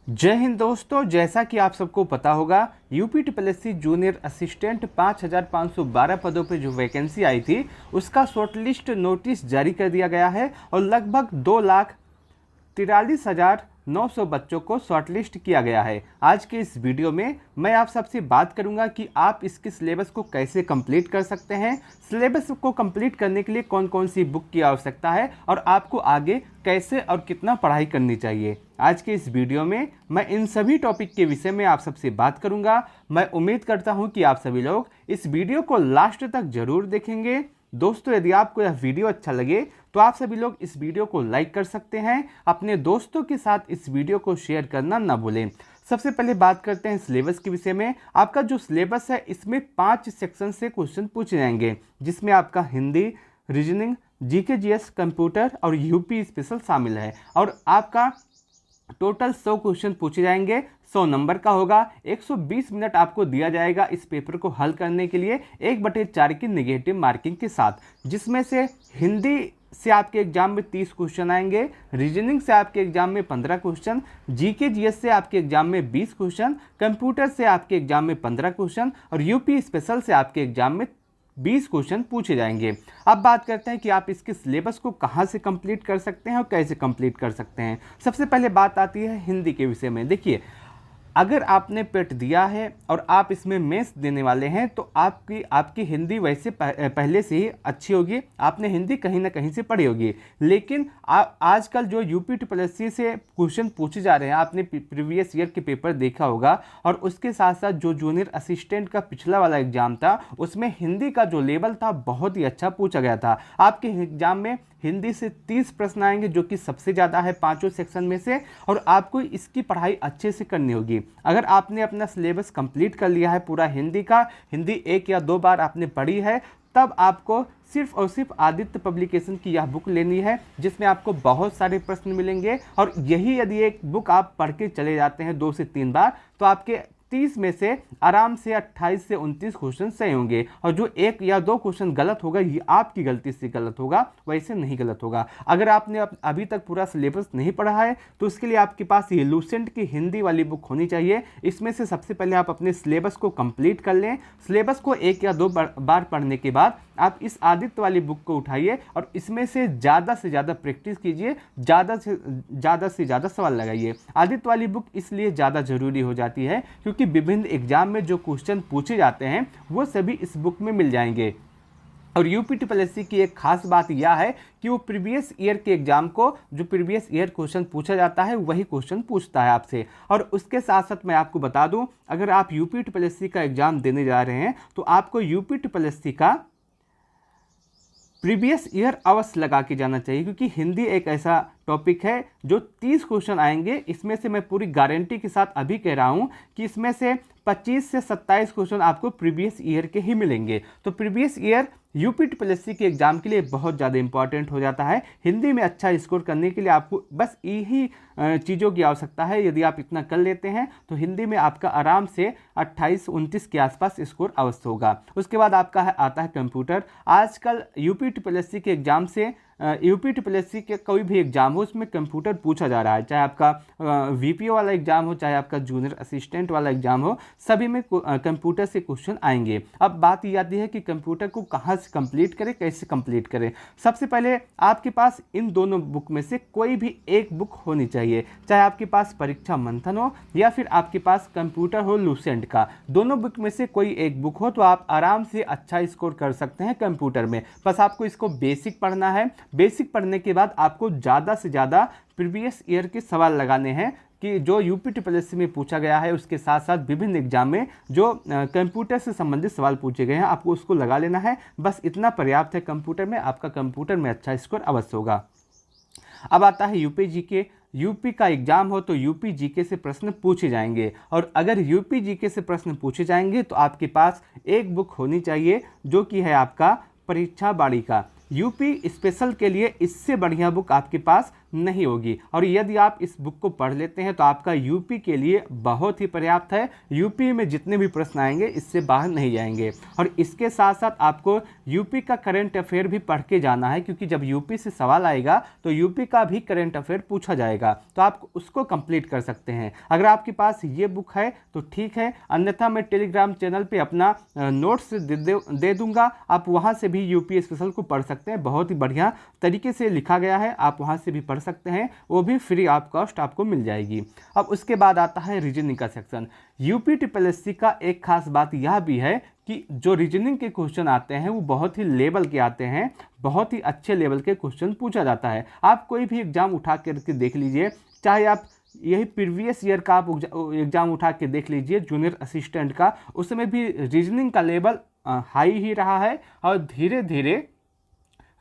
जय हिंद दोस्तों, जैसा कि आप सबको पता होगा यूपी ट्रिपल जूनियर असिस्टेंट 5512 पदों पे जो वैकेंसी आई थी उसका शॉर्टलिस्ट नोटिस जारी कर दिया गया है और लगभग 2,43,900 बच्चों को शॉर्टलिस्ट किया गया है। आज के इस वीडियो में मैं आप सबसे बात करूंगा कि आप इसके सिलेबस को कैसे कंप्लीट कर सकते हैं, सिलेबस को कंप्लीट करने के लिए कौन कौन सी बुक की आवश्यकता है और आपको आगे कैसे और कितना पढ़ाई करनी चाहिए। आज के इस वीडियो में मैं इन सभी टॉपिक के विषय में आप सबसे बात करूंगा। मैं उम्मीद करता हूं कि आप सभी लोग इस वीडियो को लास्ट तक जरूर देखेंगे। दोस्तों, यदि आपको यह वीडियो अच्छा लगे तो आप सभी लोग इस वीडियो को लाइक कर सकते हैं। अपने दोस्तों के साथ इस वीडियो को शेयर करना ना भूलें। सबसे पहले बात करते हैं सिलेबस के विषय में। आपका जो सिलेबस है इसमें 5 सेक्शन से क्वेश्चन पूछे जाएंगे, जिसमें आपका Hindi, reasoning, GK GS, computer और यूपी स्पेशल शामिल है। और आपका टोटल 100 क्वेश्चन पूछे जाएंगे, 100 नंबर का होगा। 120 मिनट आपको दिया जाएगा इस पेपर को हल करने के लिए 1/4 की नेगेटिव मार्किंग के साथ, जिसमें से हिंदी से आपके एग्जाम में 30 क्वेश्चन आएंगे, रीजनिंग से आपके एग्जाम में 15 क्वेश्चन, जीके जीएस से आपके एग्जाम में 20 क्वेश्चन, कंप्यूटर से आपके एग्जाम में 15 क्वेश्चन और यूपी स्पेशल से आपके एग्जाम में 20 क्वेश्चन पूछे जाएंगे। अब बात करते हैं कि आप इसके सिलेबस को कहां से कंप्लीट कर सकते हैं और कैसे कंप्लीट कर सकते हैं। सबसे पहले बात आती है हिंदी के विषय में। देखिए, अगर आपने पेट दिया है और आप इसमें मेंस देने वाले हैं तो आपकी हिंदी वैसे पहले से ही अच्छी होगी, आपने हिंदी कहीं ना कहीं से पढ़ी होगी। लेकिन आजकल जो यूपी ट्रिपल से क्वेश्चन पूछे जा रहे हैं, आपने प्रीवियस ईयर के पेपर देखा होगा और उसके साथ साथ जो जूनियर असिस्टेंट का पिछला वाला एग्जाम था उसमें हिंदी का जो लेवल था बहुत ही अच्छा पूछा गया था। आपके एग्जाम में हिंदी से 30 प्रश्न आएंगे, जो कि सबसे ज़्यादा है पांचों सेक्शन में से, और आपको इसकी पढ़ाई अच्छे से करनी होगी। अगर आपने अपना सिलेबस कंप्लीट कर लिया है पूरा हिंदी का, हिंदी 1 या 2 बार आपने पढ़ी है, तब आपको सिर्फ और सिर्फ आदित्य पब्लिकेशन की यह बुक लेनी है, जिसमें आपको बहुत सारे प्रश्न मिलेंगे। और यही यदि एक बुक आप पढ़ के चले जाते हैं 2 से 3 बार, तो आपके 30 में से आराम से 28 से 29 क्वेश्चन सही होंगे। और जो 1 या 2 क्वेश्चन गलत होगा ये आपकी गलती से गलत होगा, वैसे नहीं गलत होगा। अगर आपने अभी तक पूरा सिलेबस नहीं पढ़ा है तो उसके लिए आपके पास ये लूसेंट की हिंदी वाली बुक होनी चाहिए। इसमें से सबसे पहले आप अपने सिलेबस को कंप्लीट कर लें। सिलेबस को 1 या 2 बार पढ़ने के बाद आप इस आदित्य वाली बुक को उठाइए और इसमें से ज़्यादा प्रैक्टिस कीजिए, ज़्यादा से ज़्यादा सवाल लगाइए। आदित्य वाली बुक इसलिए ज़्यादा ज़रूरी हो जाती है क्योंकि विभिन्न एग्जाम में जो क्वेश्चन पूछे जाते हैं वो सभी इस बुक में मिल जाएंगे। और यूपी ट्रिपल की एक खास बात यह है कि वो प्रीवियस ईयर के एग्जाम को, जो प्रीवियस ईयर क्वेश्चन पूछा जाता है वही क्वेश्चन पूछता है आपसे। और उसके साथ साथ मैं आपको बता दूं, अगर आप यूपी ट्रिपल का एग्जाम देने जा रहे हैं तो आपको यूपी ट्रिपल का प्रीवियस ईयर अवश्य लगा के जाना चाहिए, क्योंकि हिंदी एक ऐसा टॉपिक है जो 30 क्वेश्चन आएंगे। इसमें से मैं पूरी गारंटी के साथ अभी कह रहा हूं कि इसमें से 25 से 27 क्वेश्चन आपको प्रीवियस ईयर के ही मिलेंगे। तो प्रीवियस ईयर यूपी ट्रिपल के एग्जाम के लिए बहुत ज़्यादा इंपॉर्टेंट हो जाता है। हिंदी में अच्छा स्कोर करने के लिए आपको बस यही चीज़ों की आवश्यकता है। यदि आप इतना कर लेते हैं तो हिंदी में आपका आराम से 28-29 के आसपास स्कोर अवश्य होगा। उसके बाद आपका आता है कंप्यूटर। आजकल यूपी ट्रिपल के एग्जाम से यूपी ट्रिपल के कोई भी एग्जाम हो उसमें कंप्यूटर पूछा जा रहा है, चाहे आपका वीपीओ वाला एग्जाम हो, चाहे आपका जूनियर असिस्टेंट वाला एग्जाम हो, सभी में कंप्यूटर से क्वेश्चन आएंगे। अब बात ये आती है कि कंप्यूटर को कहाँ से कंप्लीट करें, कैसे कंप्लीट करें। सबसे पहले आपके पास इन दोनों बुक में से कोई भी एक बुक होनी चाहिए, चाहे आपके पास परीक्षा मंथन हो या फिर आपके पास कंप्यूटर हो लूसेंट का। दोनों बुक में से कोई एक बुक हो तो आप आराम से अच्छा स्कोर कर सकते हैं कंप्यूटर में। बस आपको इसको बेसिक पढ़ना है। बेसिक पढ़ने के बाद आपको ज़्यादा से ज़्यादा प्रीवियस ईयर के सवाल लगाने हैं कि जो यूपी ट्रिपल में पूछा गया है, उसके साथ साथ विभिन्न एग्जाम में जो कंप्यूटर से संबंधित सवाल पूछे गए हैं आपको उसको लगा लेना है। बस इतना पर्याप्त है कंप्यूटर में, आपका कंप्यूटर में अच्छा स्कोर अवश्य होगा। अब आता है यूपी जीके। यूपी का एग्जाम हो तो यूपी जीके से प्रश्न पूछे जाएंगे, और अगर यूपी जीके से प्रश्न पूछे जाएंगे तो आपके पास एक बुक होनी चाहिए जो कि है आपका परीक्षा बाड़ी का। यूपी स्पेशल के लिए इससे बढ़िया बुक आपके पास नहीं होगी। और यदि आप इस बुक को पढ़ लेते हैं तो आपका यूपी के लिए बहुत ही पर्याप्त है। यूपी में जितने भी प्रश्न आएंगे इससे बाहर नहीं जाएंगे। और इसके साथ साथ आपको यूपी का करंट अफेयर भी पढ़ के जाना है, क्योंकि जब यूपी से सवाल आएगा तो यूपी का भी करंट अफेयर पूछा जाएगा, तो आप उसको कंप्लीट कर सकते हैं। अगर आपके पास ये बुक है तो ठीक है, अन्यथा मैं टेलीग्राम चैनल पे अपना नोट्स दे दूंगा, आप वहाँ से भी यूपी स्पेशल को पढ़ सकते हैं। बहुत ही बढ़िया तरीके से लिखा गया है, आप वहाँ से भी पढ़ सकते हैं, वो भी फ्री ऑफ कॉस्ट आपको मिल जाएगी। अब उसके बाद आता है रीजनिंग का सेक्शन। यूपी ट्रिपल का एक खास बात यह भी है कि जो रीजनिंग के क्वेश्चन आते हैं वो बहुत ही लेवल के आते हैं, बहुत ही अच्छे लेवल के क्वेश्चन पूछा जाता है। आप कोई भी एग्जाम उठा करके देख लीजिए, चाहे आप यही प्रीवियस ईयर का आप एग्जाम उठा के देख लीजिए जूनियर असिस्टेंट का, उसमें भी रीजनिंग का लेवल हाई ही रहा है और धीरे धीरे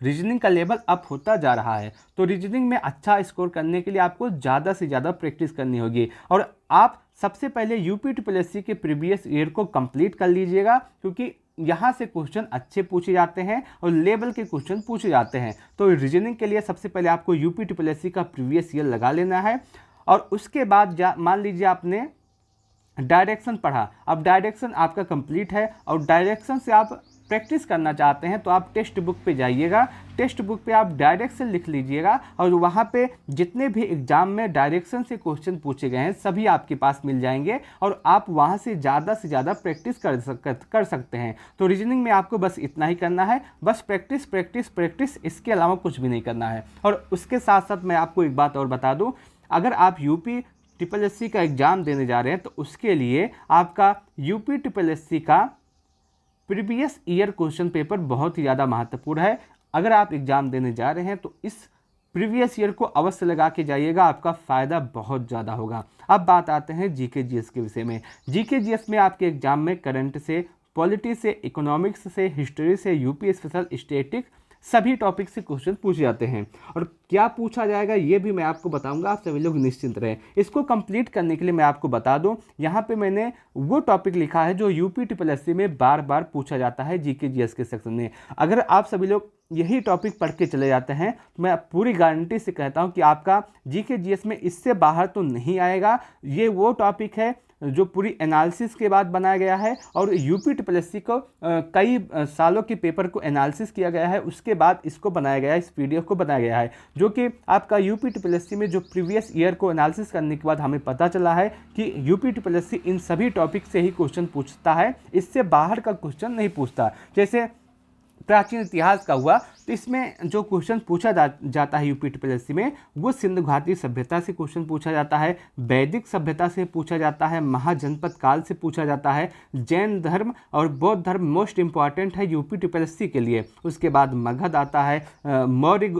रीजनिंग का लेवल अप होता जा रहा है। तो रीजनिंग में अच्छा स्कोर करने के लिए आपको ज़्यादा से ज़्यादा प्रैक्टिस करनी होगी। और आप सबसे पहले यूपी ट्रिपल के प्रीवियस ईयर को कंप्लीट कर लीजिएगा, क्योंकि यहाँ से क्वेश्चन अच्छे पूछे जाते हैं और लेवल के क्वेश्चन पूछे जाते हैं। तो रीजनिंग के लिए सबसे पहले आपको यूपी ट्रिपल का प्रीवियस ईयर लगा लेना है। और उसके बाद मान लीजिए आपने डायरेक्शन पढ़ा, अब डायरेक्शन आपका कंप्लीट है और डायरेक्शन से आप प्रैक्टिस करना चाहते हैं तो आप टेक्स्ट बुक पे जाइएगा, टेक्स्ट बुक पे आप डायरेक्शन लिख लीजिएगा और वहाँ पे जितने भी एग्जाम में डायरेक्शन से क्वेश्चन पूछे गए हैं सभी आपके पास मिल जाएंगे और आप वहाँ से ज़्यादा प्रैक्टिस कर सकते हैं। तो रीजनिंग में आपको बस इतना ही करना है, बस प्रैक्टिस प्रैक्टिस प्रैक्टिस, इसके अलावा कुछ भी नहीं करना है। और उसके साथ साथ मैं आपको एक बात और बता दूँ, अगर आप यूपी ट्रिपल का एग्ज़ाम देने जा रहे हैं तो उसके लिए आपका यूपी ट्रिपल का प्रीवियस ईयर क्वेश्चन पेपर बहुत ही ज़्यादा महत्वपूर्ण है। अगर आप एग्ज़ाम देने जा रहे हैं तो इस प्रीवियस ईयर को अवश्य लगा के जाइएगा, आपका फ़ायदा बहुत ज़्यादा होगा। अब बात आते हैं जीके जीएस के विषय में। जीके जीएस में आपके एग्जाम में करंट से, पॉलिटी से, इकोनॉमिक्स से, हिस्ट्री से, यूपी स्पेशल, स्टैटिक सभी टॉपिक से क्वेश्चन पूछे जाते हैं। और क्या पूछा जाएगा ये भी मैं आपको बताऊंगा, आप सभी लोग निश्चिंत रहें। इसको कंप्लीट करने के लिए मैं आपको बता दूं, यहाँ पे मैंने वो टॉपिक लिखा है जो यूपी ट्रिपल में बार बार पूछा जाता है जीके जीएस के सेक्शन में। अगर आप सभी लोग यही टॉपिक पढ़ के चले जाते हैं तो मैं पूरी गारंटी से कहता हूँ कि आपका जीके जीएस में इससे बाहर तो नहीं आएगा। ये वो टॉपिक है जो पूरी एनालिसिस के बाद बनाया गया है और यूपी ट्रिपल को कई सालों के पेपर को एनालिसिस किया गया है, उसके बाद इसको बनाया गया है, इस पीडीएफ को बनाया गया है, जो कि आपका यूपी ट्रिपल में जो प्रीवियस ईयर को एनालिसिस करने के बाद हमें पता चला है कि यूपी ट्रिपल इन सभी टॉपिक से ही क्वेश्चन पूछता है, इससे बाहर का क्वेश्चन नहीं पूछता। जैसे प्राचीन इतिहास का हुआ तो इसमें जो क्वेश्चन पूछा जाता है यूपी ट्रिपल में वो सिंधु घाटी सभ्यता से क्वेश्चन पूछा जाता है, वैदिक सभ्यता से पूछा जाता है, महाजनपद काल से पूछा जाता है, जैन धर्म और बौद्ध धर्म मोस्ट इंपॉर्टेंट है यूपी ट्रिपल के लिए। उसके बाद मगध आता है, मौर्य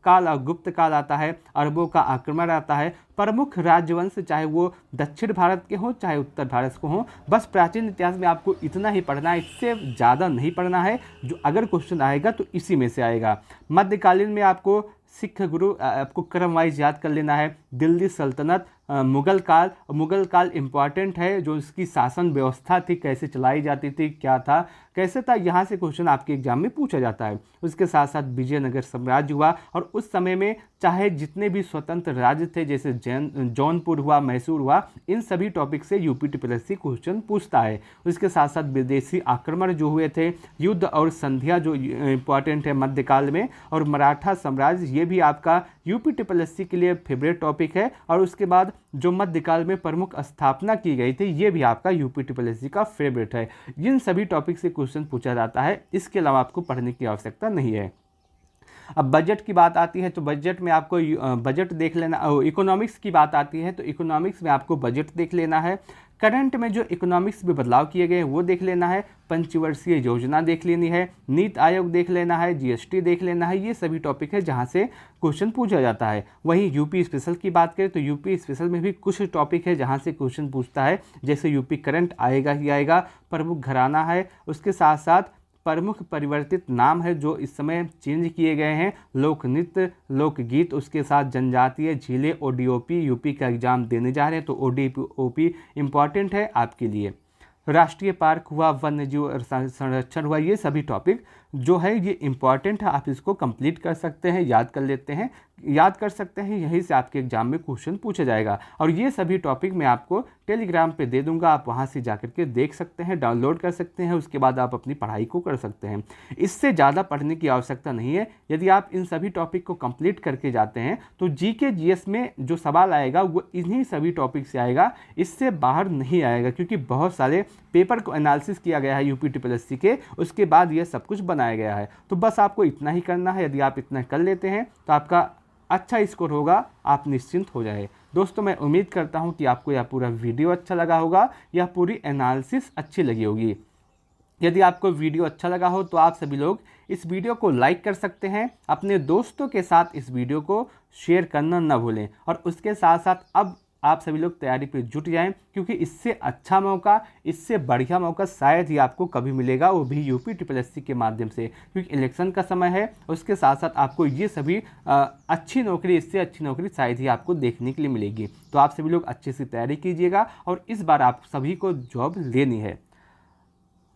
काल और गुप्त काल आता है, अरबों का आक्रमण आता है, प्रमुख राजवंश चाहे वो दक्षिण भारत के हों चाहे उत्तर भारत को हों। बस प्राचीन इतिहास में आपको इतना ही पढ़ना है, इससे ज़्यादा नहीं पढ़ना है। जो अगर क्वेश्चन आएगा तो इसी में से आएगा। मध्यकालीन में आपको सिख गुरु आपको क्रम वाइज याद कर लेना है। दिल्ली सल्तनत, मुगल काल इम्पॉर्टेंट है, जो इसकी शासन व्यवस्था थी, कैसे चलाई जाती थी, क्या था, कैसे था, यहाँ से क्वेश्चन आपके एग्जाम में पूछा जाता है। उसके साथ साथ विजयनगर साम्राज्य हुआ और उस समय में चाहे जितने भी स्वतंत्र राज्य थे जैसे जौनपुर हुआ, मैसूर हुआ, इन सभी टॉपिक से यूपी ट्रिपल क्वेश्चन पूछता है। उसके साथ साथ विदेशी आक्रमण जो हुए थे, युद्ध और संधियाँ जो इम्पॉर्टेंट है मध्यकाल में, और मराठा साम्राज्य, ये भी आपका यूपी ट्रिपल के लिए फेवरेट टॉपिक है। और उसके बाद जो मध्यकाल में प्रमुख स्थापना की गई थी, ये भी आपका यूपी ट्रिपल का फेवरेट है। इन सभी टॉपिक से क्वेश्चन पूछा जाता है, इसके अलावा आपको पढ़ने की आवश्यकता नहीं है। अब बजट की बात आती है तो बजट में आपको बजट देख लेना। इकोनॉमिक्स की बात आती है तो इकोनॉमिक्स में आपको बजट देख लेना है। करंट में जो इकोनॉमिक्स में बदलाव किए गए हैं वो देख लेना है। पंचवर्षीय योजना देख लेनी है, नीति आयोग देख लेना है, जीएसटी देख लेना है। ये सभी टॉपिक है जहाँ से क्वेश्चन पूछा जाता है। वहीं यूपी स्पेशल की बात करें तो यूपी स्पेशल में भी कुछ टॉपिक है जहाँ से क्वेश्चन पूछता है, जैसे यूपी करंट आएगा ही आएगा, प्रमुख घराना है, उसके साथ साथ प्रमुख परिवर्तित नाम है जो इस समय चेंज किए गए हैं, लोक नृत्य, लोकगीत, उसके साथ जनजातीय झीलें, ओडीओपी। यूपी का एग्जाम देने जा रहे हैं तो ओडीओपी इम्पॉर्टेंट है आपके लिए। राष्ट्रीय पार्क हुआ, वन्य जीव संरक्षण हुआ, ये सभी टॉपिक जो है ये इम्पॉर्टेंट है, आप इसको कंप्लीट कर सकते हैं, याद कर सकते हैं, यहीं से आपके एग्जाम में क्वेश्चन पूछा जाएगा। और ये सभी टॉपिक मैं आपको टेलीग्राम पे दे दूंगा, आप वहाँ से जाकर के देख सकते हैं, डाउनलोड कर सकते हैं, उसके बाद आप अपनी पढ़ाई को कर सकते हैं। इससे ज़्यादा पढ़ने की आवश्यकता नहीं है। यदि आप इन सभी टॉपिक को कंप्लीट करके जाते हैं तो जीके जीएस में जो सवाल आएगा वो इन्हीं सभी टॉपिक से आएगा, इससे बाहर नहीं आएगा, क्योंकि बहुत सारे पेपर को एनालिसिस किया गया है यूपी ट्रिपल के, उसके बाद ये सब कुछ बनाया गया है। तो बस आपको इतना ही करना है। यदि आप इतना कर लेते हैं तो आपका अच्छा स्कोर होगा, आप निश्चिंत हो जाए। दोस्तों, मैं उम्मीद करता हूं कि आपको यह पूरा वीडियो अच्छा लगा होगा, यह पूरी एनालिसिस अच्छी लगी होगी। यदि आपको वीडियो अच्छा लगा हो तो आप सभी लोग इस वीडियो को लाइक कर सकते हैं, अपने दोस्तों के साथ इस वीडियो को शेयर करना न भूलें, और उसके साथ साथ अब आप सभी लोग तैयारी पे जुट जाएं, क्योंकि इससे अच्छा मौका, इससे बढ़िया मौका शायद ही आपको कभी मिलेगा, वो भी यूपी ट्रिपल के माध्यम से, क्योंकि इलेक्शन का समय है। उसके साथ साथ आपको ये सभी अच्छी नौकरी, इससे अच्छी नौकरी शायद ही आपको देखने के लिए मिलेगी। तो आप सभी लोग अच्छे से तैयारी कीजिएगा, और इस बार आप सभी को जॉब लेनी है।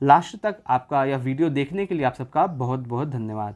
लास्ट तक आपका यह वीडियो देखने के लिए आप सबका बहुत बहुत धन्यवाद।